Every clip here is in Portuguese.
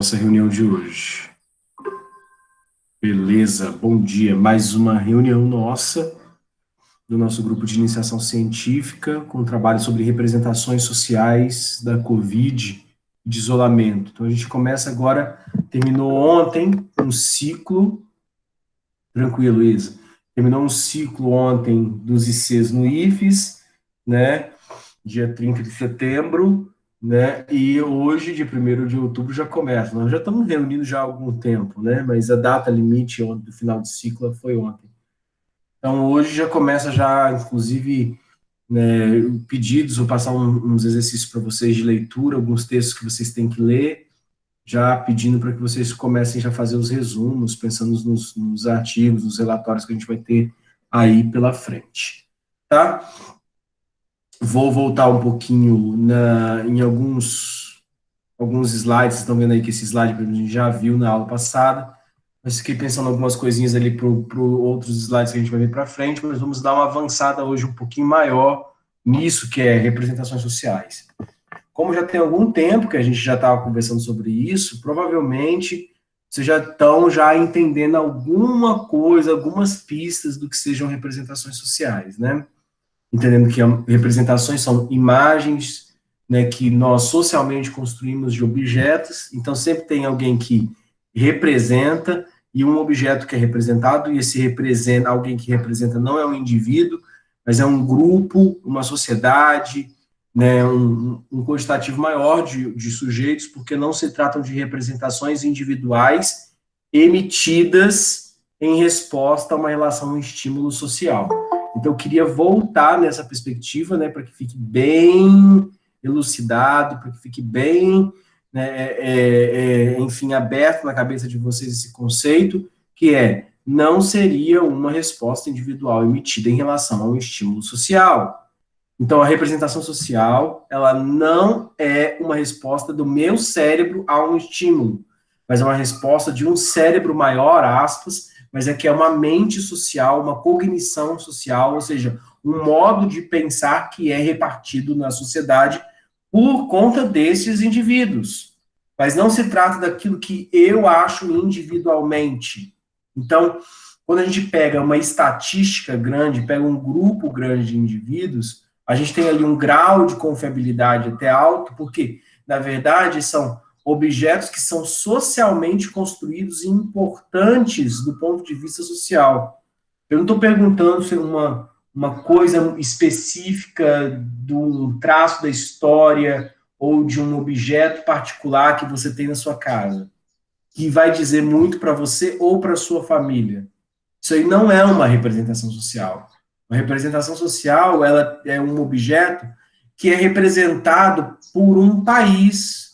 Nossa reunião de hoje. Beleza, bom dia. Mais uma reunião nossa, do nosso grupo de iniciação científica, com trabalho sobre representações sociais da Covid e de isolamento. Então, a gente começa agora, terminou ontem um ciclo, tranquilo, Luísa, terminou um ciclo ontem dos ICs no IFES, né, dia 30 de setembro, né? E hoje, dia 1º de outubro, já começa. Nós já estamos reunindo já há algum tempo, né? Mas a data limite do final de ciclo foi ontem. Então, hoje já começa já, inclusive, né, pedidos, vou passar uns exercícios para vocês de leitura, alguns textos que vocês têm que ler, já pedindo para que vocês comecem já a fazer os resumos, pensando nos artigos, nos relatórios que a gente vai ter aí pela frente, tá? Vou voltar um pouquinho em alguns slides. Vocês estão vendo aí que esse slide a gente já viu na aula passada, mas fiquei pensando em algumas coisinhas ali para outros slides que a gente vai ver para frente, mas vamos dar uma avançada hoje um pouquinho maior nisso, que é representações sociais. Como já tem algum tempo que a gente já estava conversando sobre isso, provavelmente vocês já estão já entendendo alguma coisa, algumas pistas do que sejam representações sociais, né? Entendendo que representações são imagens, né, que nós socialmente construímos de objetos. Então sempre tem alguém que representa e um objeto que é representado, e esse representa, alguém que representa não é um indivíduo, mas é um grupo, uma sociedade, né, um quantitativo maior de sujeitos, porque não se tratam de representações individuais emitidas em resposta a uma relação, um estímulo social. Então, eu queria voltar nessa perspectiva, né, para que fique bem elucidado, para que fique bem, né, enfim, aberto na cabeça de vocês esse conceito, que não seria uma resposta individual emitida em relação a um estímulo social. Então, a representação social, ela não é uma resposta do meu cérebro a um estímulo, mas é uma resposta de um cérebro maior, aspas, mas é que é uma mente social, uma cognição social, ou seja, um modo de pensar que é repartido na sociedade por conta desses indivíduos. Mas não se trata daquilo que eu acho individualmente. Então, quando a gente pega uma estatística grande, pega um grupo grande de indivíduos, a gente tem ali um grau de confiabilidade até alto, porque, na verdade, são objetos que são socialmente construídos e importantes do ponto de vista social. Eu não estou perguntando se uma coisa específica do traço da história ou de um objeto particular que você tem na sua casa, que vai dizer muito para você ou para sua família. Isso aí não é uma representação social. Uma representação social, ela é um objeto que é representado por um país,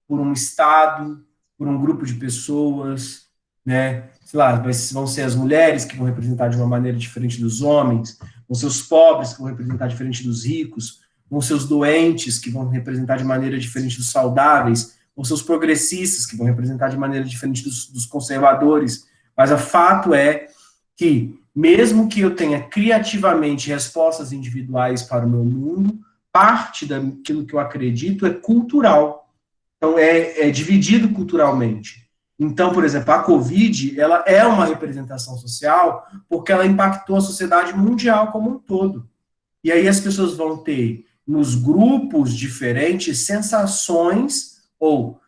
por um estado, por um grupo de pessoas, né? Sei lá, vão ser as mulheres que vão representar de uma maneira diferente dos homens, vão ser os pobres que vão representar diferente dos ricos, vão ser os doentes que vão representar de maneira diferente dos saudáveis, vão ser os progressistas que vão representar de maneira diferente dos conservadores. Mas o fato é que, mesmo que eu tenha criativamente respostas individuais para o meu mundo, parte daquilo que eu acredito é cultural. Então, é dividido culturalmente. Então, por exemplo, a Covid, ela é uma representação social porque ela impactou a sociedade mundial como um todo. E aí as pessoas vão ter, nos grupos diferentes, sensações ou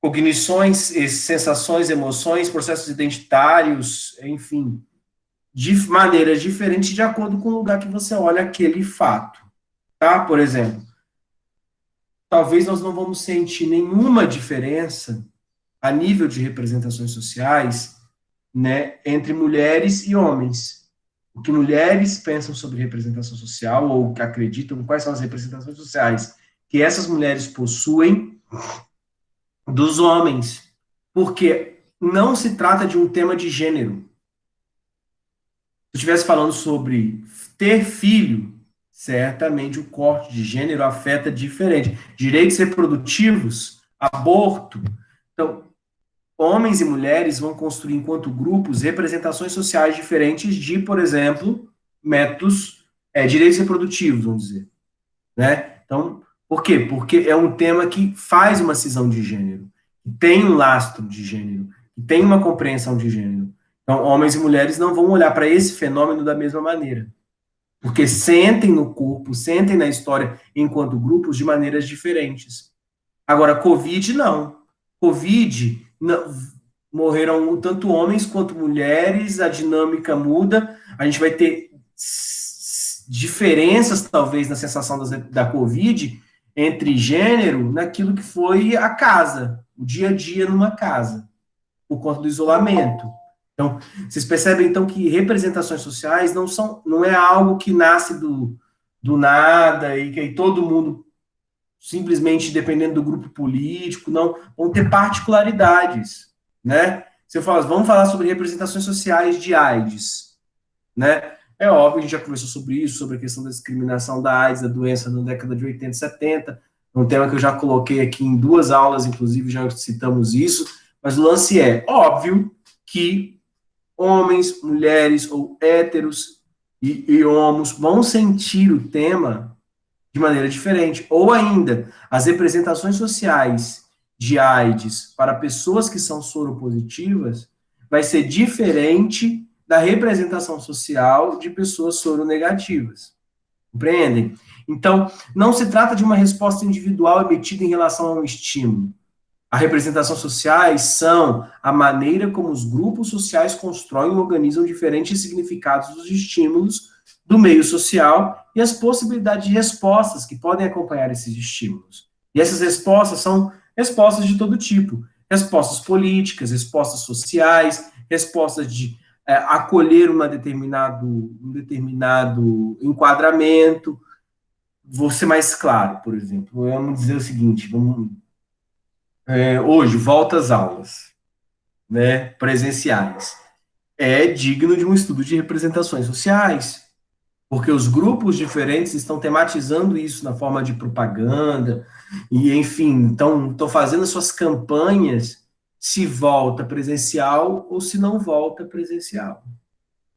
cognições, sensações, emoções, processos identitários, enfim, de maneiras diferentes de acordo com o lugar que você olha aquele fato, tá? Por exemplo, talvez nós não vamos sentir nenhuma diferença a nível de representações sociais, né, entre mulheres e homens. O que mulheres pensam sobre representação social ou que acreditam quais são as representações sociais que essas mulheres possuem dos homens, porque não se trata de um tema de gênero. Se eu estivesse falando sobre ter filho, certamente o corte de gênero afeta diferente. Direitos reprodutivos, aborto. Então, homens e mulheres vão construir, enquanto grupos, representações sociais diferentes de, por exemplo, métodos, direitos reprodutivos, vamos dizer. Né? Então, por quê? Porque é um tema que faz uma cisão de gênero. que tem um lastro de gênero, que tem uma compreensão de gênero. Então, homens e mulheres não vão olhar para esse fenômeno da mesma maneira, porque sentem no corpo, sentem na história enquanto grupos de maneiras diferentes. Agora, Covid, não. Covid, não, morreram tanto homens quanto mulheres, a dinâmica muda, a gente vai ter diferenças, talvez, na sensação da Covid entre gênero naquilo que foi a casa, o dia a dia numa casa, por conta do isolamento. Então, vocês percebem, então, que representações sociais não é algo que nasce do nada e que aí todo mundo simplesmente dependendo do grupo político, não, vão ter particularidades, né? Se eu falar, vamos falar sobre representações sociais de AIDS, né? É óbvio, a gente já conversou sobre isso, sobre a questão da discriminação da AIDS, da doença na década de 80 e 70, um tema que eu já coloquei aqui em 2 aulas, inclusive já citamos isso, mas o lance é óbvio que homens, mulheres ou héteros e homos vão sentir o tema de maneira diferente. Ou ainda, as representações sociais de AIDS para pessoas que são soropositivas vai ser diferente da representação social de pessoas soronegativas. Compreendem? Então, não se trata de uma resposta individual emitida em relação a um estímulo. A representação sociais são a maneira como os grupos sociais constroem e organizam diferentes significados dos estímulos do meio social e as possibilidades de respostas que podem acompanhar esses estímulos. E essas respostas são respostas de todo tipo. Respostas políticas, respostas sociais, respostas de acolher um determinado enquadramento. Vou ser mais claro, por exemplo. Vamos dizer o seguinte, hoje, volta às aulas, né, presenciais. É digno de um estudo de representações sociais, porque os grupos diferentes estão tematizando isso na forma de propaganda, e enfim, estão fazendo suas campanhas se volta presencial ou se não volta presencial.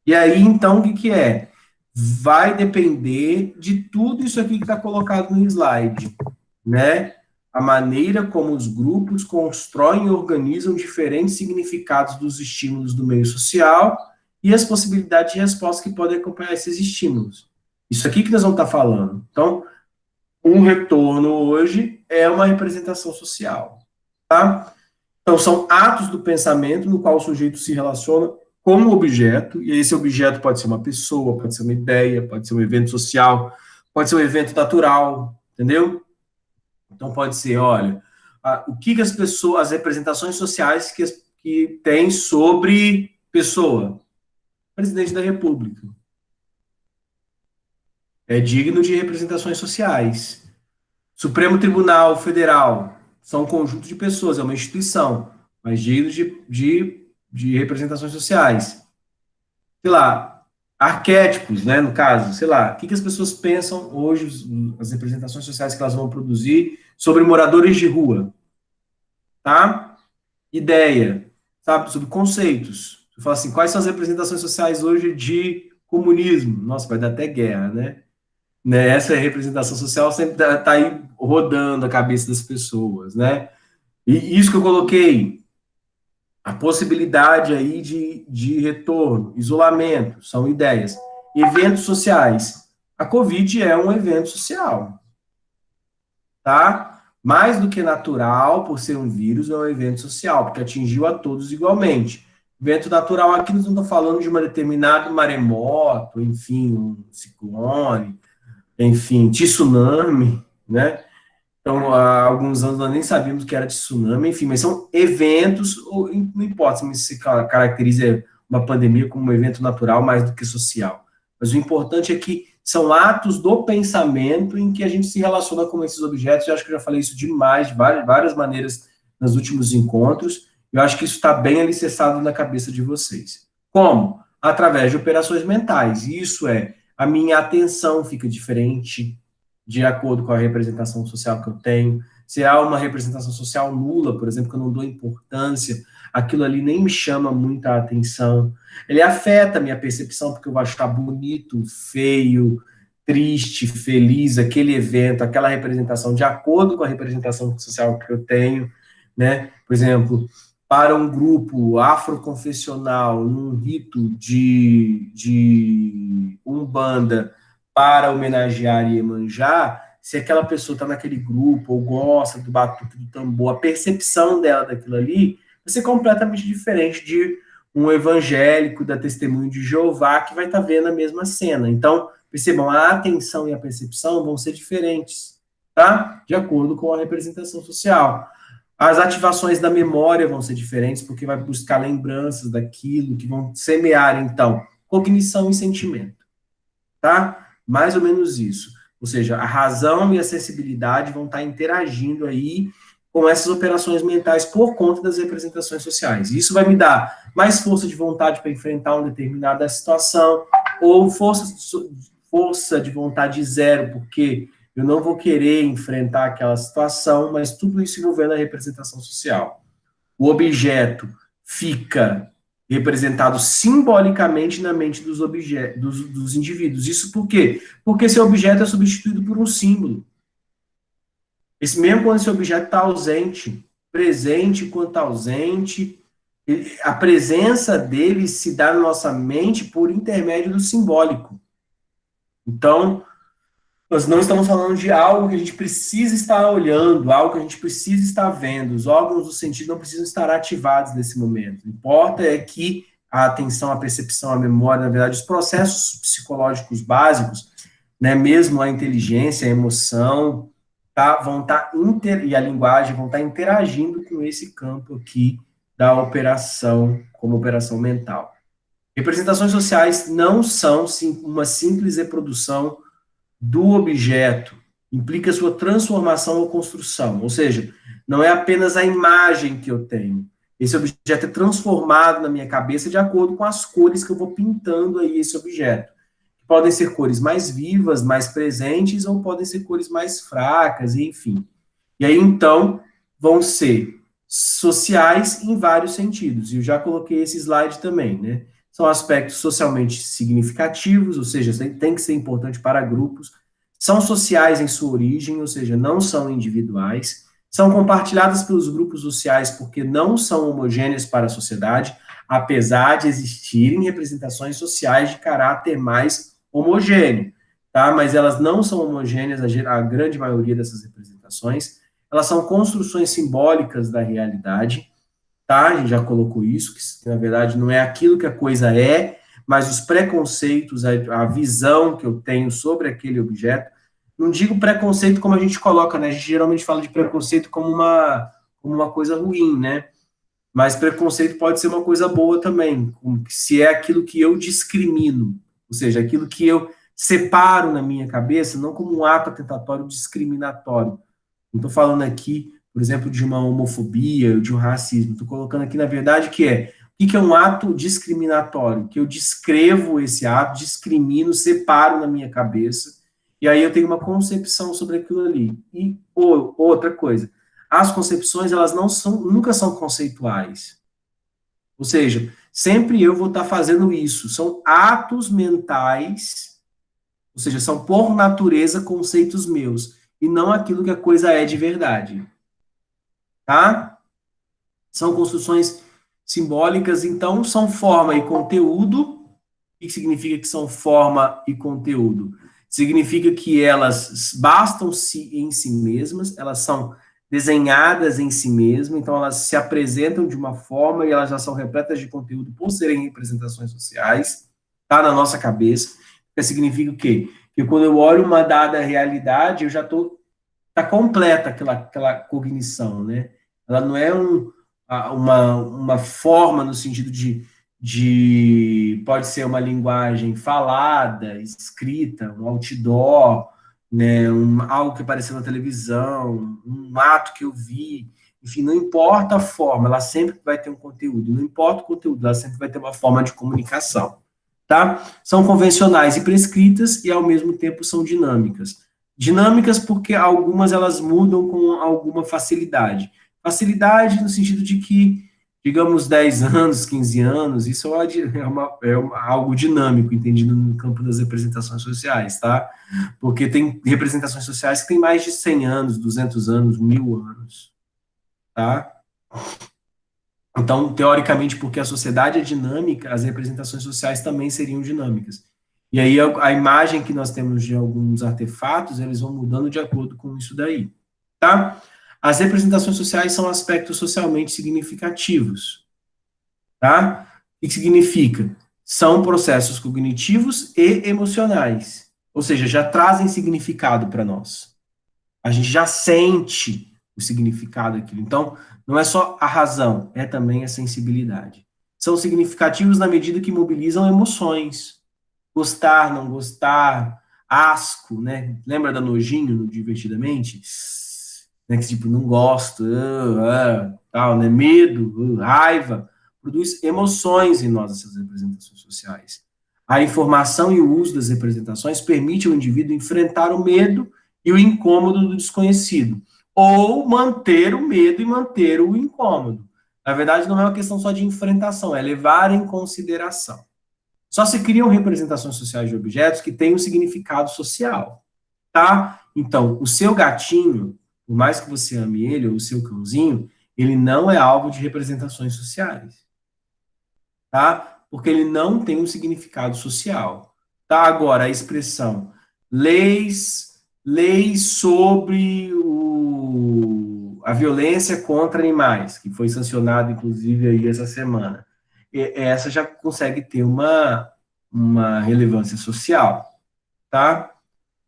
E aí, então, o que é? Vai depender de tudo isso aqui que está colocado no slide, né? A maneira como os grupos constroem e organizam diferentes significados dos estímulos do meio social e as possibilidades de resposta que podem acompanhar esses estímulos. Isso aqui que nós vamos estar falando. Então, um retorno hoje é uma representação social, tá? Então, são atos do pensamento no qual o sujeito se relaciona com um objeto, e esse objeto pode ser uma pessoa, pode ser uma ideia, pode ser um evento social, pode ser um evento natural, entendeu? Então, pode ser, olha, o que as pessoas, as representações sociais que tem sobre pessoa. Presidente da República. É digno de representações sociais. Supremo Tribunal Federal. São um conjunto de pessoas, é uma instituição, mas digno de representações sociais. Sei lá, arquétipos, né, no caso, sei lá, o que as pessoas pensam hoje, as representações sociais que elas vão produzir sobre moradores de rua, tá? Ideia, sabe, sobre conceitos. Você fala assim, quais são as representações sociais hoje de comunismo? Nossa, vai dar até guerra, né? Essa representação social sempre tá aí rodando a cabeça das pessoas, né? E isso que eu coloquei, a possibilidade aí de retorno, isolamento, são ideias. Eventos sociais. A Covid é um evento social, tá? Mais do que natural, por ser um vírus, é um evento social, porque atingiu a todos igualmente. Evento natural aqui nós não estamos falando de uma determinada maremoto, enfim, um ciclone, enfim, tsunami, né? Então, há alguns anos nós nem sabíamos que era tsunami, enfim, mas são eventos, não importa se caracteriza uma pandemia como um evento natural mais do que social. Mas o importante é que são atos do pensamento em que a gente se relaciona com esses objetos. Eu acho que eu já falei isso demais, de várias maneiras nos últimos encontros. Eu acho que isso está bem alicerçado na cabeça de vocês. Como? Através de operações mentais. Isso é, a minha atenção fica diferente de acordo com a representação social que eu tenho. Se há uma representação social nula, por exemplo, que eu não dou importância, aquilo ali nem me chama muita atenção. Ele afeta a minha percepção, porque eu vou achar bonito, feio, triste, feliz, aquele evento, aquela representação, de acordo com a representação social que eu tenho. né? Por exemplo, para um grupo afroconfessional, num rito de Umbanda, para homenagear Iemanjá, se aquela pessoa está naquele grupo ou gosta do batuque do tambor, a percepção dela daquilo ali vai ser completamente diferente de um evangélico da Testemunho de Jeová que vai estar vendo a mesma cena. Então, percebam, a atenção e a percepção vão ser diferentes, tá? De acordo com a representação social. As ativações da memória vão ser diferentes, porque vai buscar lembranças daquilo, que vão semear, então, cognição e sentimento, tá? Mais ou menos isso. Ou seja, a razão e a sensibilidade vão estar interagindo aí com essas operações mentais por conta das representações sociais. Isso vai me dar mais força de vontade para enfrentar uma determinada situação, ou força de vontade zero, porque eu não vou querer enfrentar aquela situação, mas tudo isso envolvendo a representação social. O objeto fica representado simbolicamente na mente dos indivíduos. Isso por quê? Porque esse objeto é substituído por um símbolo. Esse mesmo quando esse objeto está ausente, presente enquanto ausente, a presença dele se dá na nossa mente por intermédio do simbólico. Então, nós não estamos falando de algo que a gente precisa estar olhando, algo que a gente precisa estar vendo. Os órgãos do sentido não precisam estar ativados nesse momento. O que importa é que a atenção, a percepção, a memória, na verdade, os processos psicológicos básicos, né, mesmo a inteligência, a emoção, tá, vão estar e a linguagem vão estar interagindo com esse campo aqui da operação, como operação mental. Representações sociais não são uma simples reprodução do objeto, implica sua transformação ou construção, ou seja, não é apenas a imagem que eu tenho. Esse objeto é transformado na minha cabeça de acordo com as cores que eu vou pintando aí esse objeto. Podem ser cores mais vivas, mais presentes, ou podem ser cores mais fracas, enfim. E aí, então, vão ser sociais em vários sentidos. E eu já coloquei esse slide também, né? São aspectos socialmente significativos, ou seja, tem que ser importante para grupos. São sociais em sua origem, ou seja, não são individuais. São compartilhadas pelos grupos sociais porque não são homogêneas para a sociedade, apesar de existirem representações sociais de caráter mais homogêneo, tá? Mas elas não são homogêneas, a grande maioria dessas representações. Elas são construções simbólicas da realidade, tá? A gente já colocou isso, que na verdade não é aquilo que a coisa é, mas os preconceitos, a visão que eu tenho sobre aquele objeto. Não digo preconceito como a gente coloca, né? A gente geralmente fala de preconceito como uma coisa ruim, né? Mas preconceito pode ser uma coisa boa também, se é aquilo que eu discrimino, ou seja, aquilo que eu separo na minha cabeça, não como um ato atentatório discriminatório. Não estou falando aqui, por exemplo, de uma homofobia, de um racismo. Estou colocando aqui, na verdade, o que é um ato discriminatório? Que eu descrevo esse ato, discrimino, separo na minha cabeça, e aí eu tenho uma concepção sobre aquilo ali. E outra coisa, as concepções, elas nunca são conceituais. Ou seja, sempre eu vou estar fazendo isso. São atos mentais, ou seja, são por natureza conceitos meus, e não aquilo que a coisa é de verdade. Tá? São construções simbólicas, então são forma e conteúdo. O que significa que são forma e conteúdo? Significa que elas bastam-se em si mesmas, elas são desenhadas em si mesmas, então elas se apresentam de uma forma e elas já são repletas de conteúdo por serem representações sociais, tá na nossa cabeça. Que significa o quê? Que quando eu olho uma dada realidade, eu já estou tá completa aquela cognição, né? Ela não é uma forma no sentido de pode ser uma linguagem falada, escrita, um outdoor, né, algo que apareceu na televisão, um ato que eu vi, enfim, não importa a forma, ela sempre vai ter um conteúdo, não importa o conteúdo, ela sempre vai ter uma forma de comunicação, tá? São convencionais e prescritas e ao mesmo tempo são dinâmicas. Dinâmicas porque algumas elas mudam com alguma facilidade. Facilidade no sentido de que, digamos, 10 anos, 15 anos, isso algo dinâmico, entendido no campo das representações sociais, tá? Porque tem representações sociais que têm mais de 100 anos, 200 anos, 1000 anos, tá? Então, teoricamente, porque a sociedade é dinâmica, as representações sociais também seriam dinâmicas. E aí a imagem que nós temos de alguns artefatos, eles vão mudando de acordo com isso daí, tá? As representações sociais são aspectos socialmente significativos, tá? O que significa? São processos cognitivos e emocionais, ou seja, já trazem significado para nós. A gente já sente o significado daquilo. Então, não é só a razão, é também a sensibilidade. São significativos na medida que mobilizam emoções. Gostar, não gostar, asco, né? Lembra da nojinho no Divertidamente? Né? Que tipo, não gosto, tal, né? Medo, raiva. Produz emoções em nós, essas representações sociais. A informação e o uso das representações permite ao indivíduo enfrentar o medo e o incômodo do desconhecido, ou manter o medo e manter o incômodo. Na verdade, não é uma questão só de enfrentação, é levar em consideração. Só se criam representações sociais de objetos que têm um significado social, tá? Então, o seu gatinho, por mais que você ame ele, ou o seu cãozinho, ele não é alvo de representações sociais, tá? Porque ele não tem um significado social. Tá? Agora, a expressão leis sobre a violência contra animais, que foi sancionado, inclusive, aí essa semana. Essa já consegue ter uma relevância social, tá?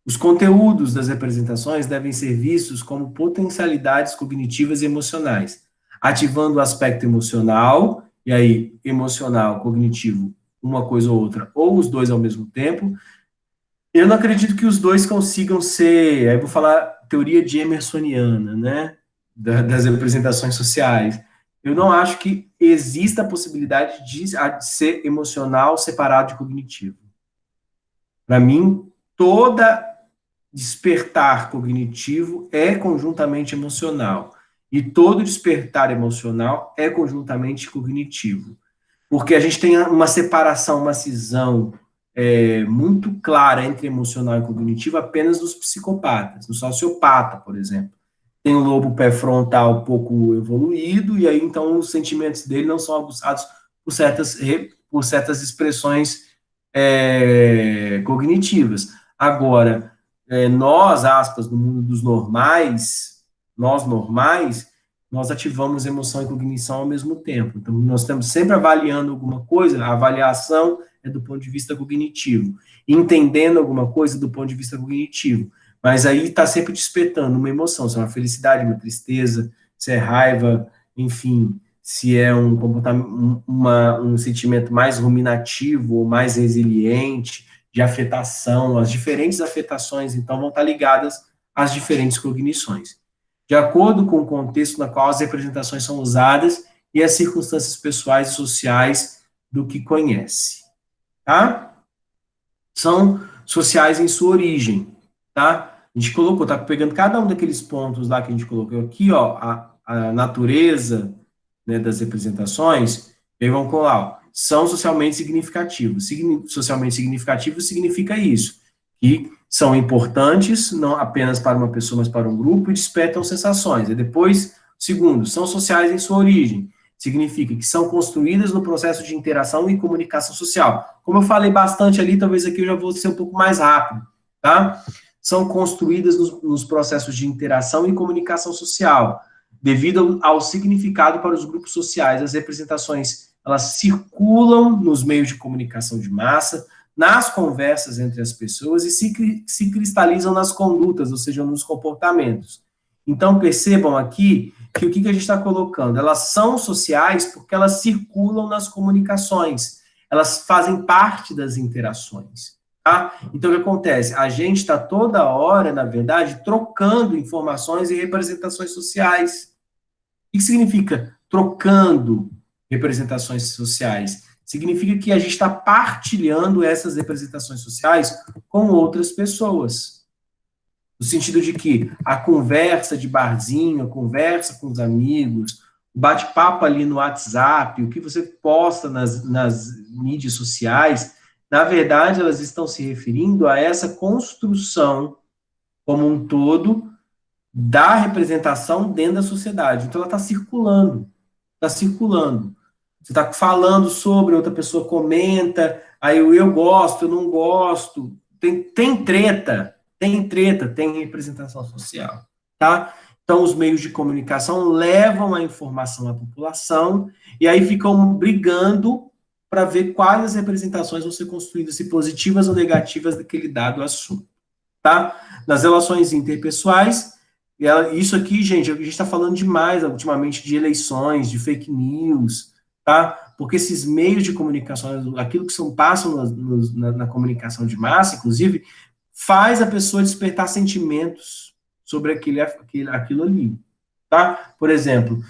Os conteúdos das representações devem ser vistos como potencialidades cognitivas e emocionais, ativando o aspecto emocional, e aí, emocional, cognitivo, uma coisa ou outra, ou os dois ao mesmo tempo. Eu não acredito que os dois consigam ser, aí vou falar teoria de emersoniana, né, das representações sociais. Eu não acho que exista a possibilidade de ser emocional separado de cognitivo. Para mim, toda despertar cognitivo é conjuntamente emocional. E todo despertar emocional é conjuntamente cognitivo. Porque a gente tem uma separação, uma cisão muito clara entre emocional e cognitivo apenas nos psicopatas. No sociopata, por exemplo. Tem o lobo pré-frontal pouco evoluído, e aí então os sentimentos dele não são abusados por certas expressões cognitivas. Agora, nós, aspas, no mundo dos normais, nós normais, nós ativamos emoção e cognição ao mesmo tempo. Então, nós estamos sempre avaliando alguma coisa, a avaliação é do ponto de vista cognitivo, entendendo alguma coisa do ponto de vista cognitivo, mas aí está sempre despertando uma emoção, se é uma felicidade, uma tristeza, se é raiva, enfim, se é um comportamento, um sentimento mais ruminativo ou mais resiliente, de afetação, as diferentes afetações, então, vão estar ligadas às diferentes cognições, de acordo com o contexto na qual as representações são usadas e as circunstâncias pessoais e sociais do que conhece, tá? São sociais em sua origem, tá? A gente colocou, tá pegando cada um daqueles pontos lá que a gente colocou aqui, ó, a natureza, né, das representações, e aí vamos colar, ó, são socialmente significativos. Socialmente significativos significa isso, que são importantes, não apenas para uma pessoa, mas para um grupo, e despertam sensações. E depois, segundo, são sociais em sua origem. Significa que são construídas no processo de interação e comunicação social. Como eu falei bastante ali, talvez aqui eu já vou ser um pouco mais rápido, tá? São construídas nos processos de interação e comunicação social, devido ao significado para os grupos sociais. As representações, elas circulam nos meios de comunicação de massa, nas conversas entre as pessoas e se cristalizam nas condutas, ou seja, nos comportamentos. Então, percebam aqui que o que a gente está colocando? Elas são sociais porque elas circulam nas comunicações, elas fazem parte das interações. Tá? Então, o que acontece? A gente está toda hora, na verdade, trocando informações e representações sociais. O que significa trocando representações sociais? Significa que a gente está partilhando essas representações sociais com outras pessoas. No sentido de que a conversa de barzinho, a conversa com os amigos, o bate-papo ali no WhatsApp, o que você posta nas mídias sociais, na verdade, elas estão se referindo a essa construção como um todo da representação dentro da sociedade. Então, ela está circulando. está circulando. Você está falando sobre, outra pessoa comenta, aí eu gosto, eu não gosto. Tem treta, tem representação social, tá? Então, os meios de comunicação levam a informação à população e aí ficam brigando para ver quais as representações vão ser construídas, se positivas ou negativas daquele dado assunto, tá? Nas relações interpessoais, isso aqui, gente, a gente está falando demais ultimamente de eleições, de fake news, tá? Porque esses meios de comunicação, aquilo que passam na comunicação de massa, inclusive, faz a pessoa despertar sentimentos sobre aquilo ali, tá? Por exemplo,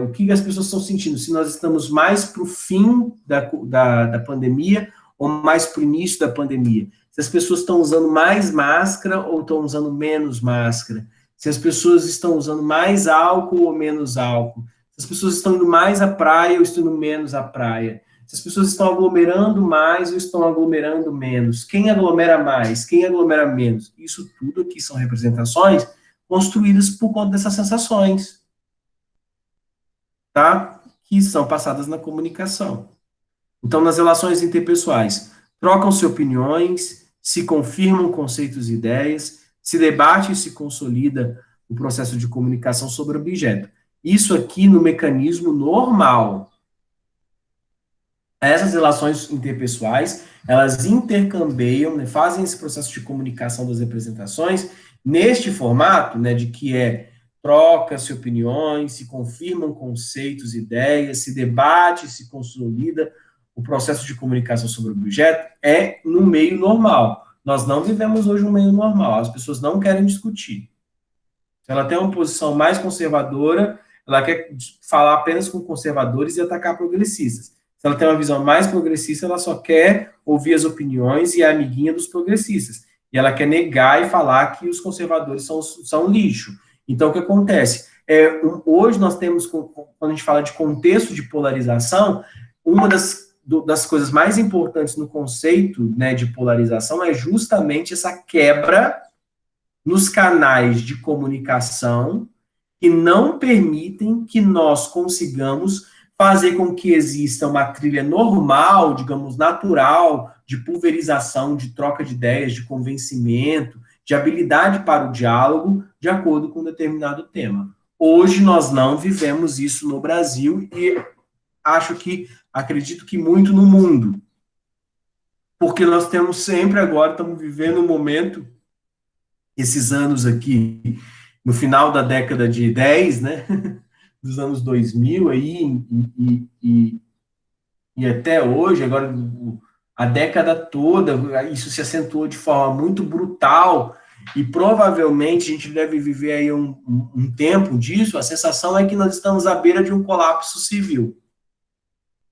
o que as pessoas estão sentindo? Se nós estamos mais para o fim da pandemia ou mais para o início da pandemia? Se as pessoas estão usando mais máscara ou estão usando menos máscara? Se as pessoas estão usando mais álcool ou menos álcool? Se as pessoas estão indo mais à praia ou estão indo menos à praia? Se as pessoas estão aglomerando mais ou estão aglomerando menos? Quem aglomera mais? Quem aglomera menos? Isso tudo aqui são representações construídas por conta dessas sensações, tá? Que são passadas na comunicação. Então, nas relações interpessoais, trocam-se opiniões, se confirmam conceitos e ideias, se debate e se consolida o processo de comunicação sobre o objeto. Isso aqui no mecanismo normal. Essas relações interpessoais, elas intercambiam, né, fazem esse processo de comunicação das representações neste formato, né, de que troca-se opiniões, se confirmam conceitos, ideias, se debate, se consolida o processo de comunicação sobre o objeto, no meio normal. Nós não vivemos hoje um meio normal, as pessoas não querem discutir. Se ela tem uma posição mais conservadora, ela quer falar apenas com conservadores e atacar progressistas. Se ela tem uma visão mais progressista, ela só quer ouvir as opiniões e é amiguinha dos progressistas. E ela quer negar e falar que os conservadores são lixo. Então, o que acontece? Hoje nós temos, quando a gente fala de contexto de polarização, uma das coisas mais importantes no conceito, né, de polarização é justamente essa quebra nos canais de comunicação que não permitem que nós consigamos fazer com que exista uma trilha normal, digamos, natural, de pulverização, de troca de ideias, de convencimento, de habilidade para o diálogo, de acordo com um determinado tema. Hoje nós não vivemos isso no Brasil e acredito que muito no mundo. Porque nós temos sempre agora, estamos vivendo um momento, esses anos aqui, no final da década de 10, né, dos anos 2000 aí, e até hoje, agora a década toda, isso se acentuou de forma muito brutal, e provavelmente a gente deve viver aí um tempo disso, a sensação é que nós estamos à beira de um colapso civil.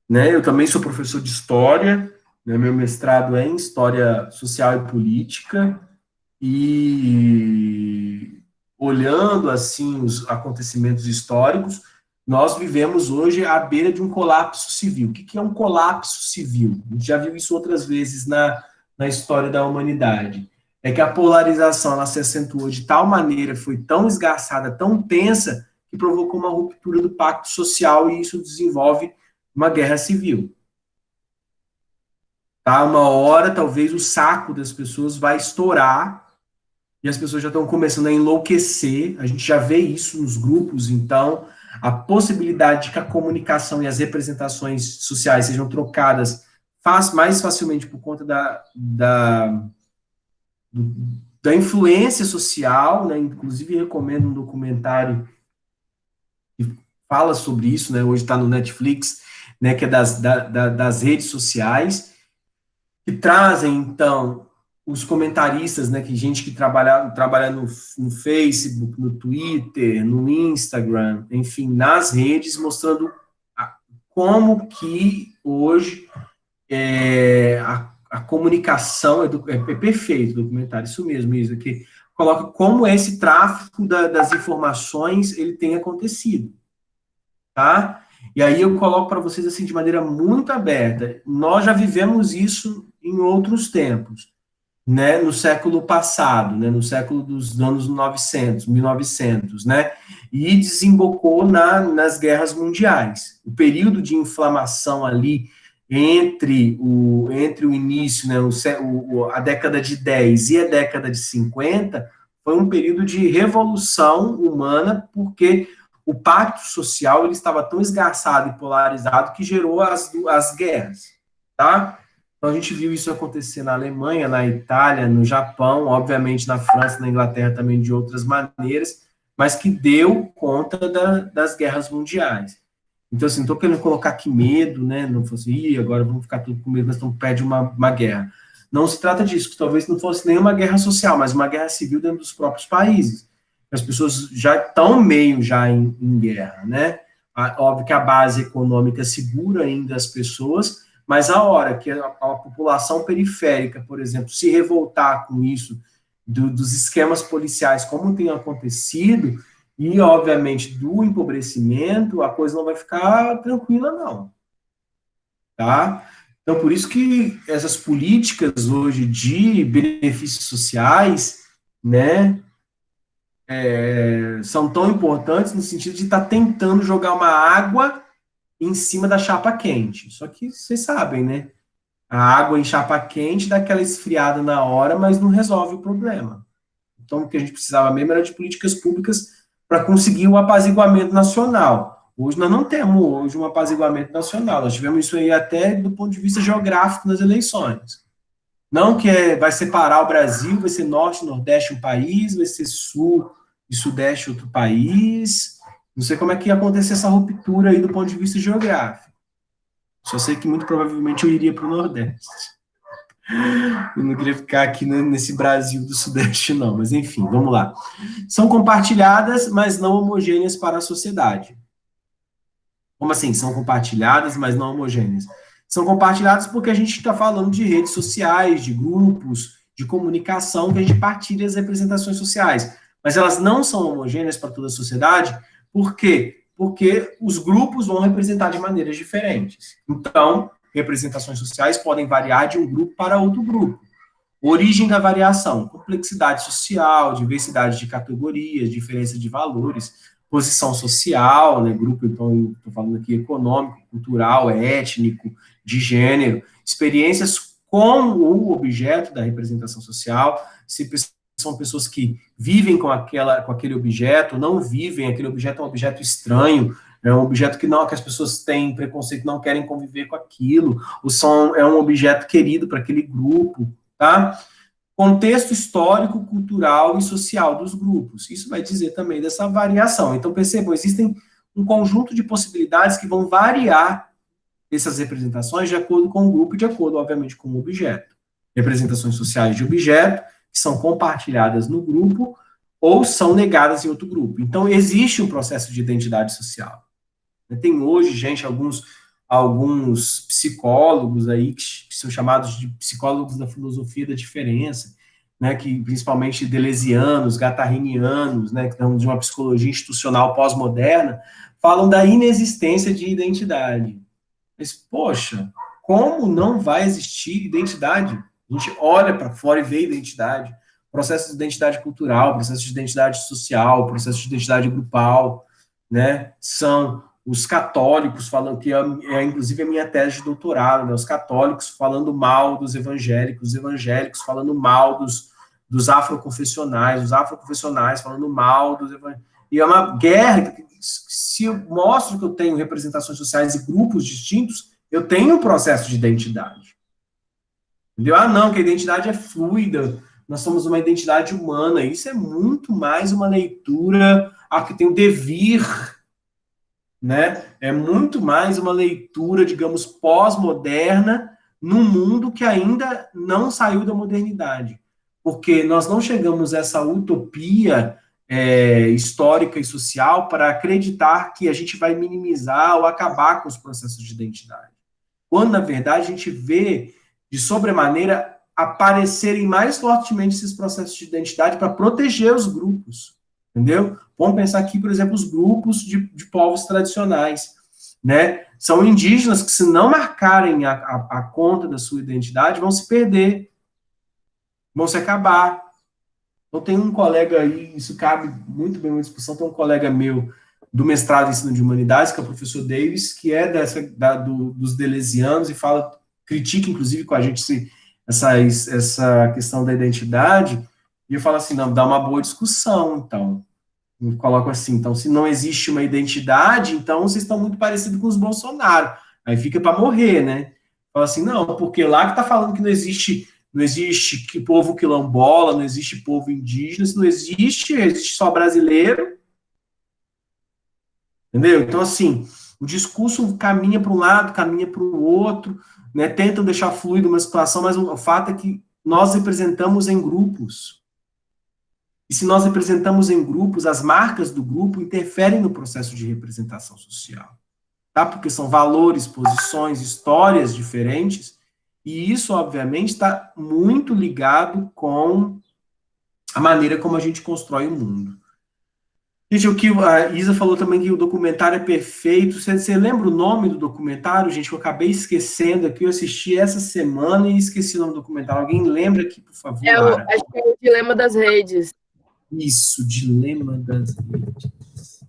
Né? Eu também sou professor de História, né? Meu mestrado é em História Social e Política, e olhando assim os acontecimentos históricos, nós vivemos hoje à beira de um colapso civil. O que é um colapso civil? A gente já viu isso outras vezes na história da humanidade. É que a polarização ela se acentuou de tal maneira, foi tão esgarçada, tão tensa, que provocou uma ruptura do pacto social e isso desenvolve uma guerra civil. Tá? Uma hora, talvez, o saco das pessoas vai estourar e as pessoas já estão começando a enlouquecer. A gente já vê isso nos grupos, então a possibilidade de que a comunicação e as representações sociais sejam trocadas mais facilmente por conta da influência social, né? Inclusive recomendo um documentário que fala sobre isso, né? Hoje está no Netflix, né? Que é das redes sociais, que trazem, então, os comentaristas, né, que gente que trabalha no Facebook, no Twitter, no Instagram, enfim, nas redes, mostrando como que hoje a comunicação é perfeito o documentário, isso mesmo, isso que coloca como esse tráfico das informações ele tem acontecido, tá? E aí eu coloco para vocês assim de maneira muito aberta. Nós já vivemos isso em outros tempos. né, no século passado, né, no século dos anos 900, 1900, né, e desembocou nas guerras mundiais. O período de inflamação ali entre o início, né, a década de 10 e a década de 50, foi um período de revolução humana, porque o pacto social ele estava tão esgarçado e polarizado que gerou as guerras, tá? Então, a gente viu isso acontecer na Alemanha, na Itália, no Japão, obviamente na França, na Inglaterra também de outras maneiras, mas que deu conta das guerras mundiais. Então, assim, não estou querendo colocar aqui medo, né? Não fosse, agora vamos ficar tudo com medo, nós estamos perto de uma guerra. Não se trata disso, que talvez não fosse nenhuma guerra social, mas uma guerra civil dentro dos próprios países. As pessoas já estão meio já em guerra, né? Óbvio que a base econômica segura ainda as pessoas, mas a hora que a população periférica, por exemplo, se revoltar com isso, dos esquemas policiais, como tem acontecido, e, obviamente, do empobrecimento, a coisa não vai ficar tranquila, não. Tá? Então, por isso que essas políticas hoje de benefícios sociais, né, são tão importantes no sentido de estar tentando jogar uma água em cima da chapa quente. Só que vocês sabem, né? A água em chapa quente dá aquela esfriada na hora, mas não resolve o problema. Então, o que a gente precisava mesmo era de políticas públicas para conseguir o apaziguamento nacional. Hoje nós não temos hoje um apaziguamento nacional. Nós tivemos isso aí até do ponto de vista geográfico nas eleições. Não que vai separar o Brasil, vai ser norte e nordeste um país, vai ser sul e sudeste outro país. Não sei como é que ia acontecer essa ruptura aí do ponto de vista geográfico. Só sei que muito provavelmente eu iria para o Nordeste. Eu não queria ficar aqui nesse Brasil do Sudeste, não. Mas, enfim, vamos lá. São compartilhadas, mas não homogêneas para a sociedade. Como assim? São compartilhadas, mas não homogêneas. São compartilhadas porque a gente está falando de redes sociais, de grupos, de comunicação, que a gente partilha as representações sociais. Mas elas não são homogêneas para toda a sociedade. Por quê? Porque os grupos vão representar de maneiras diferentes. Então, representações sociais podem variar de um grupo para outro grupo. Origem da variação, complexidade social, diversidade de categorias, diferença de valores, posição social, né, grupo, então, estou falando aqui econômico, cultural, étnico, de gênero, experiências com o objeto da representação social, se são pessoas que vivem com aquele objeto, não vivem, aquele objeto é um objeto estranho, é um objeto que as pessoas têm preconceito, não querem conviver com aquilo, é um objeto querido para aquele grupo, tá? Contexto histórico, cultural e social dos grupos. Isso vai dizer também dessa variação. Então, percebam, existem um conjunto de possibilidades que vão variar essas representações de acordo com o grupo e de acordo, obviamente, com o objeto. Representações sociais de objeto, que são compartilhadas no grupo ou são negadas em outro grupo. Então, existe um processo de identidade social. Tem hoje, gente, alguns psicólogos aí que são chamados de psicólogos da filosofia da diferença, né, que principalmente deleuzianos, gattarianianos, né, que estão de uma psicologia institucional pós-moderna, falam da inexistência de identidade. Mas, poxa, como não vai existir identidade? A gente olha para fora e vê identidade. Processo de identidade cultural, processo de identidade social, processo de identidade grupal, né, são os católicos falando que inclusive a minha tese de doutorado, né, os católicos falando mal dos evangélicos, os evangélicos falando mal dos afroconfessionais, os afroconfessionais falando mal dos evangélicos. E é uma guerra. Se eu mostro que eu tenho representações sociais e grupos distintos, eu tenho um processo de identidade. Entendeu? Ah, não, que a identidade é fluida, nós somos uma identidade humana. Isso é muito mais uma leitura que tem o devir, né? É muito mais uma leitura, digamos, pós-moderna, num mundo que ainda não saiu da modernidade. Porque nós não chegamos a essa utopia histórica e social para acreditar que a gente vai minimizar ou acabar com os processos de identidade. Quando, na verdade, a gente vê, de sobremaneira, aparecerem mais fortemente esses processos de identidade para proteger os grupos. Entendeu? Vamos pensar aqui, por exemplo, os grupos de povos tradicionais, né? São indígenas que, se não marcarem a conta da sua identidade, vão se perder. vão se acabar. Então, tem um colega aí, isso cabe muito bem na discussão, tem um colega meu do mestrado em ensino de humanidades, que é o professor Davis, que é dos deleuzianos e fala, critica, inclusive, com a gente essa questão da identidade, e eu falo assim, não, dá uma boa discussão, então. Eu coloco assim, então, se não existe uma identidade, então vocês estão muito parecidos com os Bolsonaro. Aí fica para morrer, né? Fala assim, não, porque lá que tá falando que não existe que povo quilombola, não existe povo indígena, se não existe só brasileiro, entendeu? Então, assim, o discurso caminha para um lado, caminha para o outro, né? Tentam deixar fluido uma situação, mas o fato é que nós representamos em grupos. E se nós representamos em grupos, as marcas do grupo interferem no processo de representação social, tá? Porque são valores, posições, histórias diferentes, e isso, obviamente, está muito ligado com a maneira como a gente constrói o mundo. Gente, o que a Isa falou também que o documentário é perfeito. Você lembra o nome do documentário, gente? Que eu acabei esquecendo aqui. Eu assisti essa semana e esqueci o nome do documentário. Alguém lembra aqui, por favor, Lara? Acho que é o Dilema das Redes. Isso, Dilema das Redes.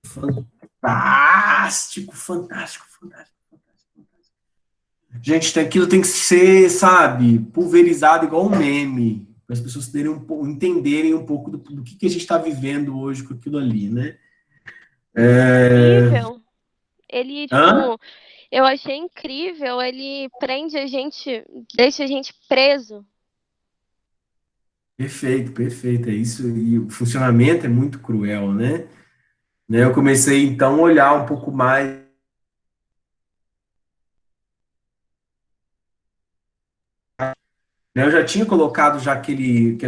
Fantástico, fantástico, fantástico, fantástico. Gente, aquilo tem que ser, sabe, pulverizado igual um meme, para as pessoas entenderem um pouco do que a gente está vivendo hoje com aquilo ali, né? Incrível. Ele, Hã? tipo, eu achei incrível. Ele prende a gente, deixa a gente preso. Perfeito, perfeito, é isso. E o funcionamento é muito cruel, né? Eu comecei, então, a olhar um pouco mais. Eu já tinha colocado já aquele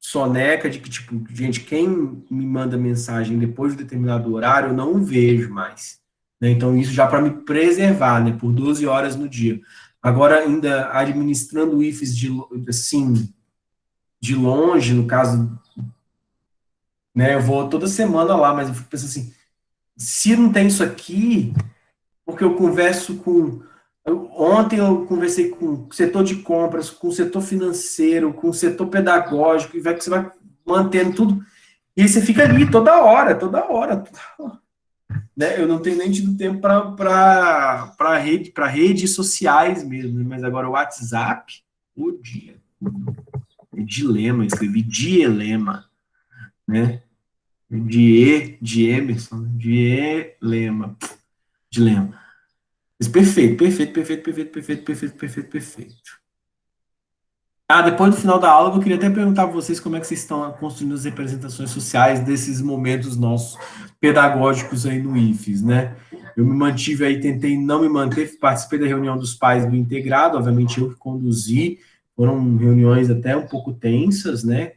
soneca de que, tipo, gente, quem me manda mensagem depois de determinado horário, eu não vejo mais. Né? Então, isso já para me preservar, né, por 12 horas no dia. Agora, ainda administrando o IFES assim, de longe, no caso, né, eu vou toda semana lá, mas eu fico pensando assim, se não tem isso aqui, porque eu converso com. Ontem eu conversei com o setor de compras, com o setor financeiro, com o setor pedagógico, e você vai mantendo tudo. E aí você fica ali toda hora, toda hora. Toda hora, né? Eu não tenho nem tido tempo para redes sociais mesmo, né? Mas agora o WhatsApp, o dia. Dilema, escrevi dilema, né? De Emerson, dilema. Dilema. Perfeito, perfeito, perfeito, perfeito, perfeito, perfeito, perfeito, perfeito. Ah, depois do final da aula, eu queria até perguntar para vocês como é que vocês estão construindo as representações sociais desses momentos nossos pedagógicos aí no IFES, né? Eu me mantive aí, tentei não me manter, participei da reunião dos pais do integrado, obviamente eu que conduzi, foram reuniões até um pouco tensas, né?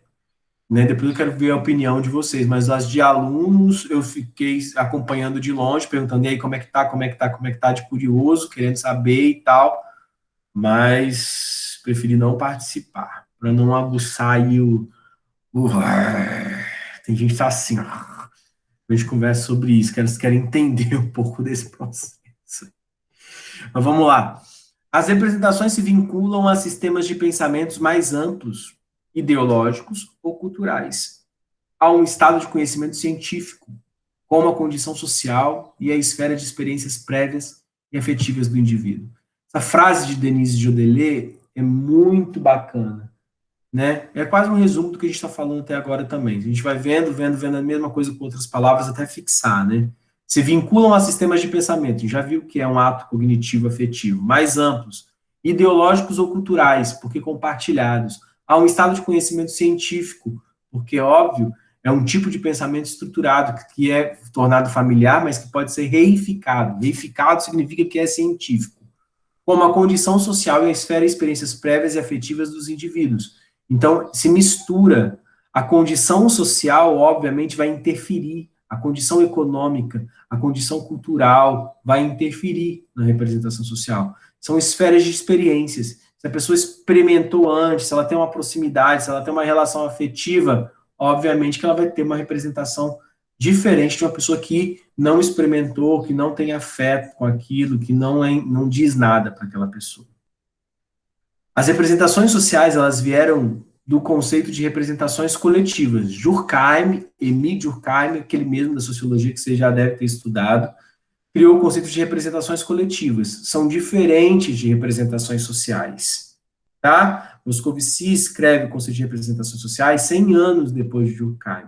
Depois eu quero ver a opinião de vocês, mas as de alunos eu fiquei acompanhando de longe, perguntando, e aí, como é que tá, como é que tá, como é que tá, de curioso, querendo saber e tal, mas preferi não participar, para não aguçar aí o... Tem gente que tá assim, a gente conversa sobre isso, que eles querem entender um pouco desse processo. Mas vamos lá. As representações se vinculam a sistemas de pensamentos mais amplos, ideológicos ou culturais, a um estado de conhecimento científico, como a condição social e a esfera de experiências prévias e afetivas do indivíduo. Essa frase de Denise Jodelet é muito bacana, né? É quase um resumo do que a gente está falando até agora também. A gente vai vendo a mesma coisa com outras palavras até fixar, né? Se vinculam a sistemas de pensamento, a gente já viu que é um ato cognitivo afetivo, mais amplos, ideológicos ou culturais, porque compartilhados, a um estado de conhecimento científico, porque, óbvio, é um tipo de pensamento estruturado que é tornado familiar, mas que pode ser reificado. Reificado significa que é científico, como a condição social e a esfera de experiências prévias e afetivas dos indivíduos. Então, se mistura. A condição social, obviamente, vai interferir. A condição econômica, a condição cultural vai interferir na representação social. São esferas de experiências. Se a pessoa experimentou antes, se ela tem uma proximidade, se ela tem uma relação afetiva, obviamente que ela vai ter uma representação diferente de uma pessoa que não experimentou, que não tem afeto com aquilo, que não diz nada para aquela pessoa. As representações sociais, elas vieram do conceito de representações coletivas. Durkheim, Émile Durkheim, aquele mesmo da sociologia que você já deve ter estudado, criou o conceito de representações coletivas. São diferentes de representações sociais, tá? Moscovici escreve o conceito de representações sociais 100 anos depois de Durkheim.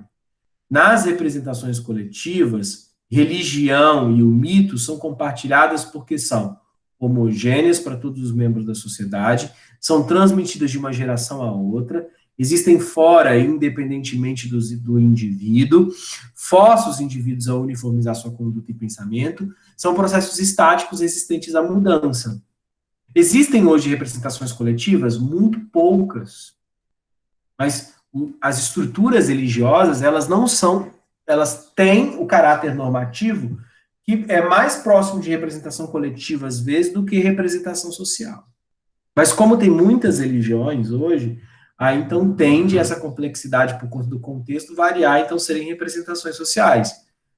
Nas representações coletivas, religião e o mito são compartilhadas porque são homogêneas para todos os membros da sociedade, são transmitidas de uma geração a outra, existem fora, independentemente do indivíduo, forçam os indivíduos a uniformizar sua conduta e pensamento, são processos estáticos resistentes à mudança. Existem hoje representações coletivas? Muito poucas, mas as estruturas religiosas, elas não são, elas têm o caráter normativo que é mais próximo de representação coletiva, às vezes, do que representação social. Mas como tem muitas religiões hoje, aí então tende essa complexidade por conta do contexto variar, então serem representações sociais.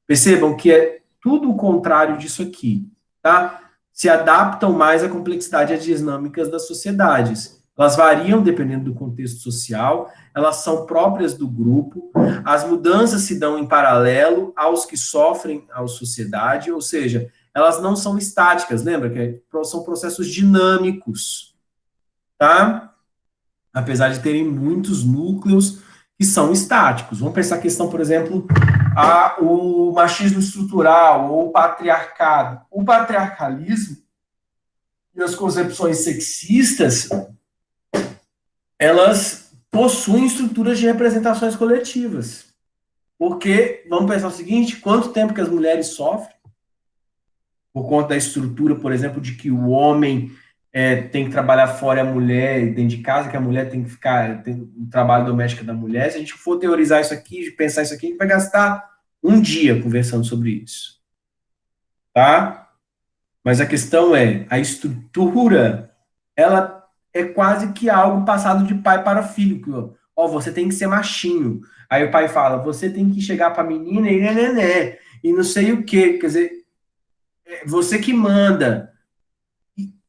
Percebam que é tudo o contrário disso aqui, tá? Se adaptam mais à complexidade e às dinâmicas das sociedades. Elas variam dependendo do contexto social, elas são próprias do grupo, as mudanças se dão em paralelo aos que sofrem a sociedade, ou seja, elas não são estáticas, lembra que são processos dinâmicos, tá? Apesar de terem muitos núcleos que são estáticos. Vamos pensar a questão, por exemplo, o machismo estrutural ou o patriarcado. O patriarcalismo e as concepções sexistas, elas possuem estruturas de representações coletivas. Porque, vamos pensar o seguinte, quanto tempo que as mulheres sofrem por conta da estrutura, por exemplo, de que o homem tem que trabalhar fora a mulher, dentro de casa, que a mulher tem que ficar, tem o trabalho doméstico da mulher. Se a gente for teorizar isso aqui, pensar isso aqui, a gente vai gastar um dia conversando sobre isso. Tá? Mas a questão é, a estrutura, ela é quase que algo passado de pai para filho. Que, ó, você tem que ser machinho. Aí o pai fala, você tem que chegar para a menina e nené, e não sei o quê. Quer dizer, você que manda.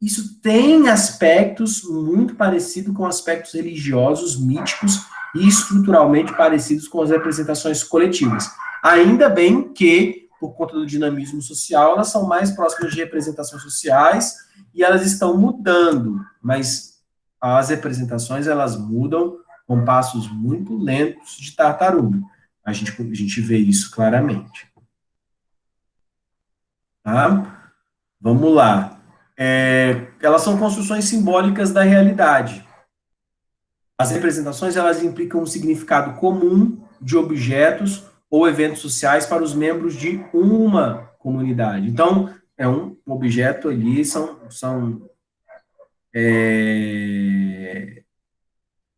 Isso tem aspectos muito parecidos com aspectos religiosos, míticos e estruturalmente parecidos com as representações coletivas. Ainda bem que, por conta do dinamismo social, elas são mais próximas de representações sociais e elas estão mudando, mas as representações, elas mudam com passos muito lentos de tartaruga. A gente vê isso claramente. Tá? Vamos lá. Elas são construções simbólicas da realidade. As representações, elas implicam um significado comum de objetos ou eventos sociais para os membros de uma comunidade. Então, é um objeto ali,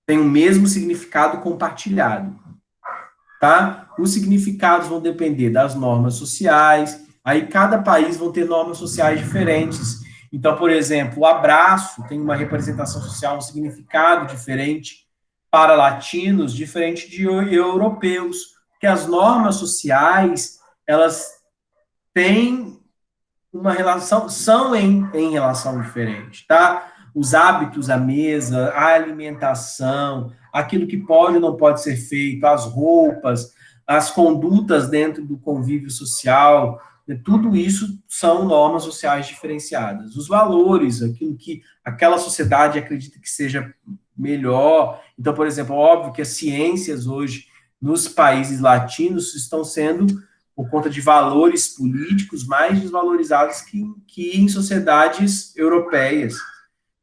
tem o mesmo significado compartilhado. Tá? Os significados vão depender das normas sociais, aí cada país vão ter normas sociais diferentes. Então, por exemplo, o abraço tem uma representação social, um significado diferente para latinos, diferente de europeus, porque as normas sociais, elas têm uma relação, são em relação diferente, tá? Os hábitos à mesa, a alimentação, aquilo que pode ou não pode ser feito, as roupas, as condutas dentro do convívio social, tudo isso são normas sociais diferenciadas. Os valores, aquilo que aquela sociedade acredita que seja melhor. Então, por exemplo, óbvio que as ciências hoje, nos países latinos, estão sendo, por conta de valores políticos, mais desvalorizados que em sociedades europeias.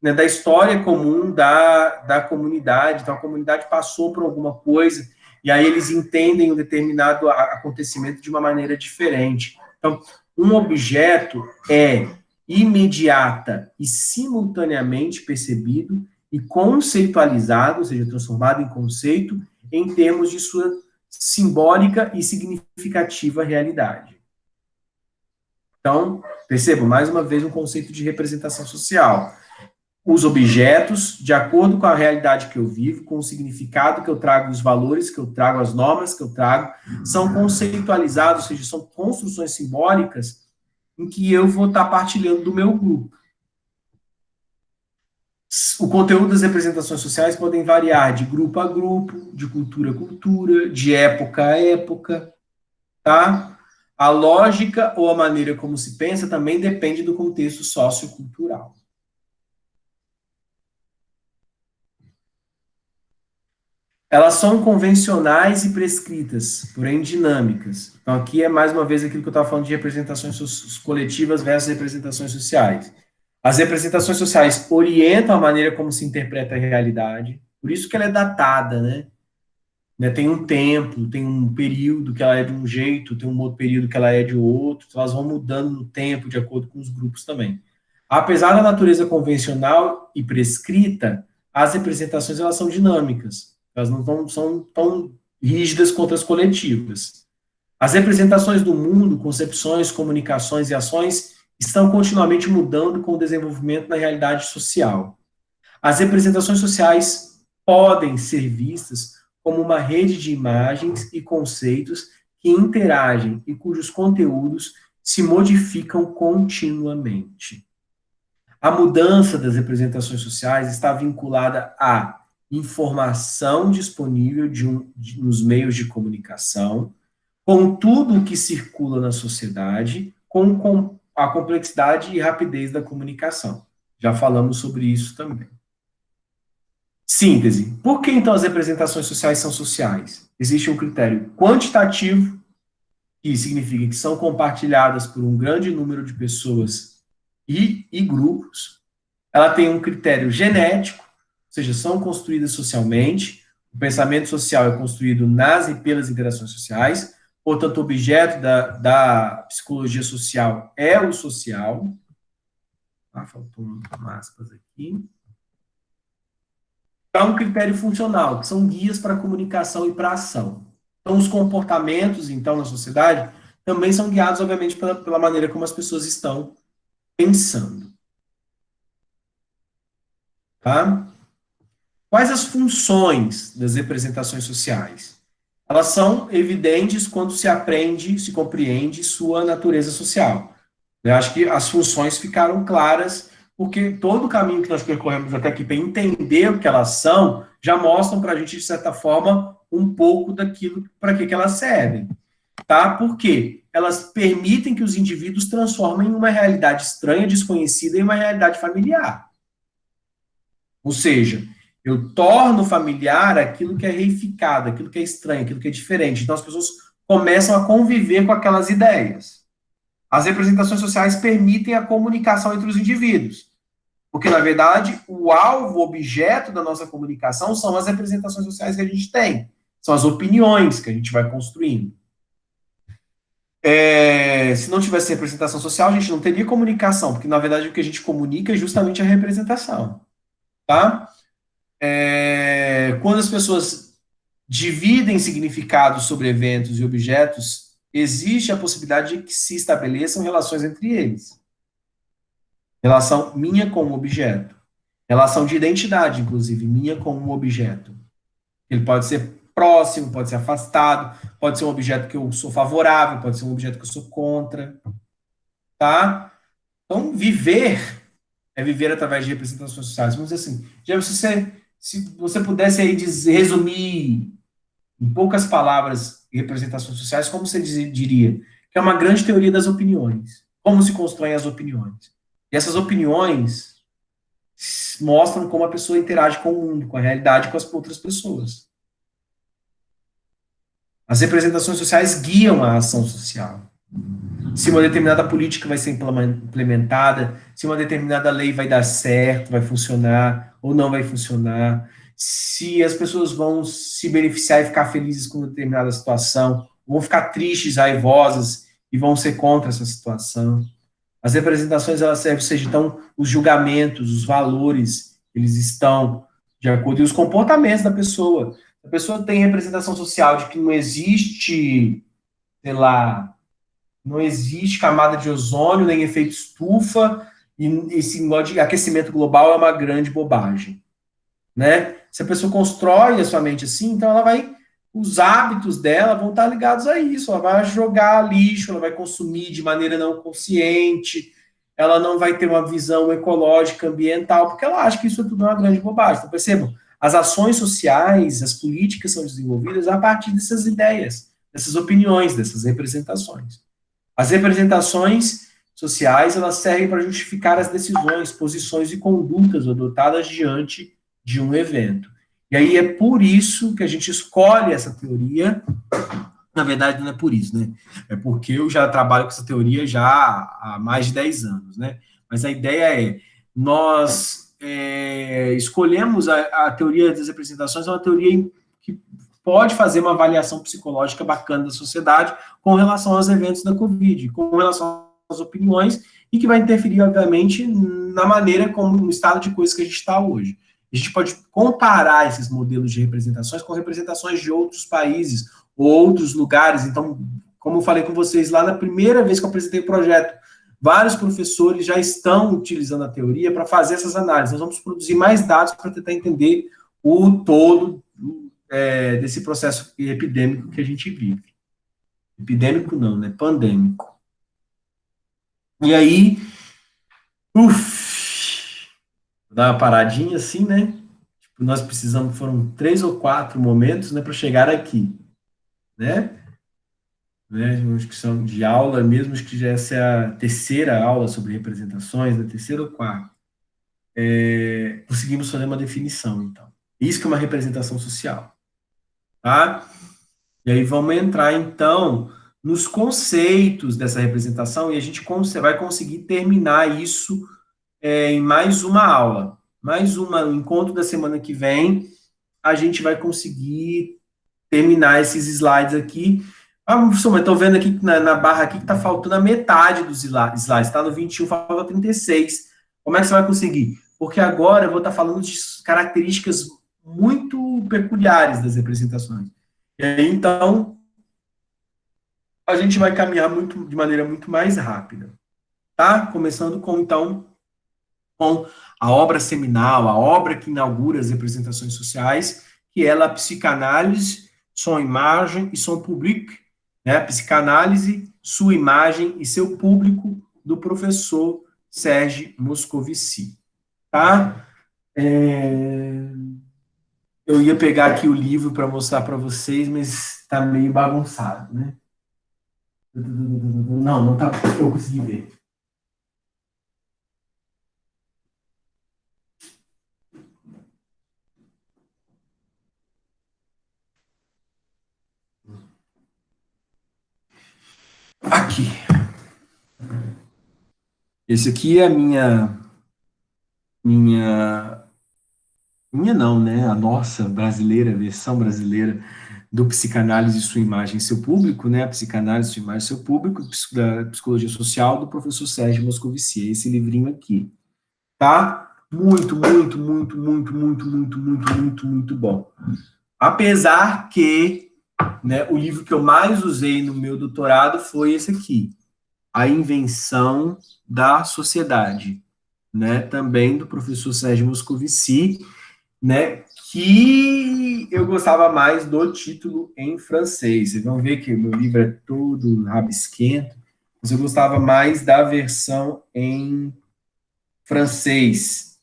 Né, da história comum da comunidade. Então, a comunidade passou por alguma coisa, e aí eles entendem um determinado acontecimento de uma maneira diferente. Então, um objeto é imediata e simultaneamente percebido e conceitualizado, ou seja, transformado em conceito, em termos de sua simbólica e significativa realidade. Então, percebam, mais uma vez, um conceito de representação social. Os objetos, de acordo com a realidade que eu vivo, com o significado que eu trago, os valores que eu trago, as normas que eu trago, são conceitualizados, ou seja, são construções simbólicas em que eu vou estar partilhando do meu grupo. O conteúdo das representações sociais podem variar de grupo a grupo, de cultura a cultura, de época a época, tá? A lógica ou a maneira como se pensa também depende do contexto sociocultural. Elas são convencionais e prescritas, porém dinâmicas. Então, aqui é mais uma vez aquilo que eu estava falando de representações coletivas versus representações sociais. As representações sociais orientam a maneira como se interpreta a realidade, por isso que ela é datada, né? Tem um tempo, tem um período que ela é de um jeito, tem um outro período que ela é de outro, elas vão mudando no tempo, de acordo com os grupos também. Apesar da natureza convencional e prescrita, as representações elas são dinâmicas, elas não são tão rígidas quanto as coletivas. As representações do mundo, concepções, comunicações e ações estão continuamente mudando com o desenvolvimento da realidade social. As representações sociais podem ser vistas como uma rede de imagens e conceitos que interagem e cujos conteúdos se modificam continuamente. A mudança das representações sociais está vinculada à informação disponível nos meios de comunicação, com tudo o que circula na sociedade, com a complexidade e rapidez da comunicação. Já falamos sobre isso também. Síntese. Por que, então, as representações sociais são sociais? Existe um critério quantitativo, que significa que são compartilhadas por um grande número de pessoas e grupos. Ela tem um critério genético, ou seja, são construídas socialmente. O pensamento social é construído nas e pelas interações sociais. Portanto, o objeto da psicologia social é o social. Ah, faltou aspas aqui. Há um critério funcional, que são guias para a comunicação e para a ação. Então, os comportamentos, então, na sociedade, também são guiados, obviamente, pela maneira como as pessoas estão pensando. Tá? Quais as funções das representações sociais? Elas são evidentes quando se aprende, se compreende sua natureza social. Eu acho que as funções ficaram claras, porque todo o caminho que nós percorremos até aqui para entender o que elas são, já mostram para a gente, de certa forma, um pouco daquilo para que elas servem. Tá? Por quê? Elas permitem que os indivíduos transformem uma realidade estranha, desconhecida, em uma realidade familiar. Ou seja, eu torno familiar aquilo que é reificado, aquilo que é estranho, aquilo que é diferente. Então as pessoas começam a conviver com aquelas ideias. As representações sociais permitem a comunicação entre os indivíduos. Porque, na verdade, o alvo, o objeto da nossa comunicação são as representações sociais que a gente tem. São as opiniões que a gente vai construindo. Se não tivesse representação social, a gente não teria comunicação, porque, na verdade, o que a gente comunica é justamente a representação. Tá? Quando as pessoas dividem significados sobre eventos e objetos, existe a possibilidade de que se estabeleçam relações entre eles. Relação minha com o objeto. Relação de identidade, inclusive, minha com o objeto. Ele pode ser próximo, pode ser afastado, pode ser um objeto que eu sou favorável, pode ser um objeto que eu sou contra. Tá? Então, viver é viver através de representações sociais. Vamos dizer assim, já se você pudesse aí resumir em poucas palavras representações sociais, como você diria? Que é uma grande teoria das opiniões. Como se constroem as opiniões. E essas opiniões mostram como a pessoa interage com o mundo, com a realidade, com as outras pessoas. As representações sociais guiam a ação social. Se uma determinada política vai ser implementada, se uma determinada lei vai dar certo, vai funcionar ou não vai funcionar, se as pessoas vão se beneficiar e ficar felizes com determinada situação, vão ficar tristes, raivosas e vão ser contra essa situação. As representações, elas servem, ou seja, então, os julgamentos, os valores, eles estão de acordo, e os comportamentos da pessoa. A pessoa tem representação social de que não existe, sei lá, não existe camada de ozônio, nem efeito estufa, e esse negócio de aquecimento global é uma grande bobagem, né? Se a pessoa constrói a sua mente assim, então ela vai, os hábitos dela vão estar ligados a isso, ela vai jogar lixo, ela vai consumir de maneira não consciente, ela não vai ter uma visão ecológica, ambiental, porque ela acha que isso tudo é uma grande bobagem. Então, percebam, as ações sociais, as políticas são desenvolvidas a partir dessas ideias, dessas opiniões, dessas representações. As representações sociais, elas servem para justificar as decisões, posições e condutas adotadas diante de um evento. E aí é por isso que a gente escolhe essa teoria. Na verdade, não é por isso, né? É porque eu já trabalho com essa teoria já há mais de 10 anos, né? Mas a ideia é, nós escolhemos a teoria das representações, é uma teoria que pode fazer uma avaliação psicológica bacana da sociedade com relação aos eventos da Covid, com relação às opiniões, e que vai interferir, obviamente, na maneira como, no estado de coisas que a gente está hoje. A gente pode comparar esses modelos de representações com representações de outros países, outros lugares. Então, como eu falei com vocês lá na primeira vez que eu apresentei o projeto, vários professores já estão utilizando a teoria para fazer essas análises. Nós vamos produzir mais dados para tentar entender o todo desse processo epidêmico que a gente vive. Epidêmico não, né? Pandêmico. E aí, vou dar uma paradinha assim, né? Tipo, nós precisamos, foram 3 ou 4 momentos, né, para chegar aqui, né? Acho que são de aula mesmo, acho que já essa é a terceira aula sobre representações, né? Terceira ou quarta. Conseguimos fazer uma definição, então. Isso que é uma representação social, tá? E aí vamos entrar, então, nos conceitos dessa representação, e a gente vai conseguir terminar isso em mais uma aula. Mais uma, no encontro da semana que vem, a gente vai conseguir terminar esses slides aqui. Professor, mas estou vendo aqui na barra aqui que está faltando a metade dos slides. Está no 21, falta 36. Como é que você vai conseguir? Porque agora eu vou estar falando de características muito peculiares das representações. E aí, então, a gente vai caminhar de maneira muito mais rápida. Tá? Começando com, então, com a obra seminal, a obra que inaugura as representações sociais, que é a Psicanálise, Sua Imagem e Son Public, né? Psicanálise, Sua Imagem e Seu Público, do professor Serge Moscovici. Tá? Eu ia pegar aqui o livro para mostrar para vocês, mas está meio bagunçado, né? Não tá, eu consegui ver. Aqui. Esse aqui é a minha não, né? A nossa brasileira, a versão brasileira do Psicanálise, Sua Imagem e Seu Público, né? A Psicanálise, Sua Imagem e Seu Público, da Psicologia Social, do professor Sérgio Moscovici. Esse livrinho aqui, tá? Muito bom. Apesar que, né, o livro que eu mais usei no meu doutorado foi esse aqui, A Invenção da Sociedade, né? Também do professor Sérgio Moscovici, né, que eu gostava mais do título em francês. Vocês vão ver que o meu livro é todo rabisquento, mas eu gostava mais da versão em francês.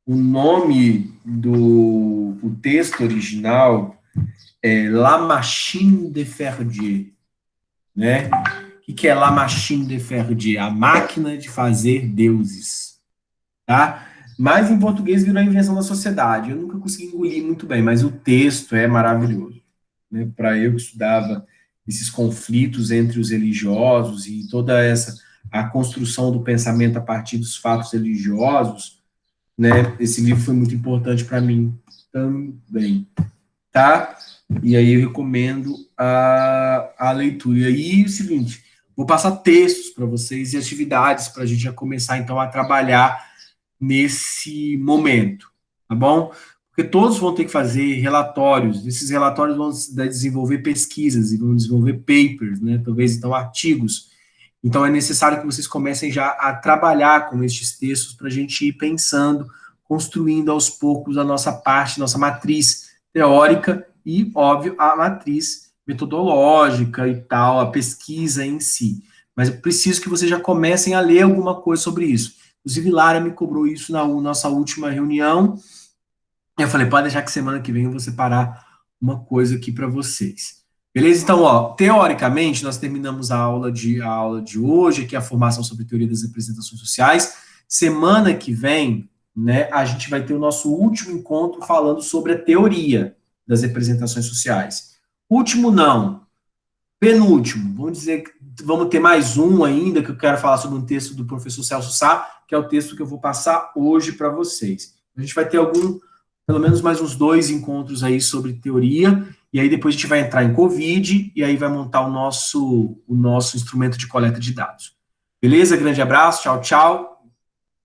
O nome do texto original é La Machine de Ferdier, né? O que é La Machine de Ferdier? A máquina de fazer deuses, tá? Mas em português virou a invenção da sociedade. Eu nunca consegui engolir muito bem, mas o texto é maravilhoso, né? Para eu que estudava esses conflitos entre os religiosos e toda a construção do pensamento a partir dos fatos religiosos, né? Esse livro foi muito importante para mim também, tá? E aí eu recomendo a leitura. E aí é o seguinte, vou passar textos para vocês e atividades para a gente já começar, então, a trabalhar nesse momento, tá bom? Porque todos vão ter que fazer relatórios, esses relatórios vão desenvolver pesquisas e vão desenvolver papers, né, talvez, então, artigos. Então, é necessário que vocês comecem já a trabalhar com estes textos para a gente ir pensando, construindo aos poucos a nossa parte, nossa matriz teórica e, óbvio, a matriz metodológica e tal, a pesquisa em si. mas eu preciso que vocês já comecem a ler alguma coisa sobre isso. Inclusive, Lara me cobrou isso na nossa última reunião. Eu falei, pode deixar que semana que vem eu vou separar uma coisa aqui para vocês. Beleza? Então, ó, teoricamente, nós terminamos a aula de hoje, que é a formação sobre teoria das representações sociais. Semana que vem, né, a gente vai ter o nosso último encontro falando sobre a teoria das representações sociais. Último não, penúltimo. Vamos dizer que vamos ter mais um ainda, que eu quero falar sobre um texto do professor Celso Sá, que é o texto que eu vou passar hoje para vocês. A gente vai ter pelo menos mais uns 2 encontros aí sobre teoria, e aí depois a gente vai entrar em Covid, e aí vai montar o nosso instrumento de coleta de dados. Beleza? Grande abraço, tchau, tchau.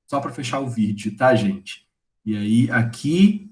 Só para fechar o vídeo, tá, gente? E aí, aqui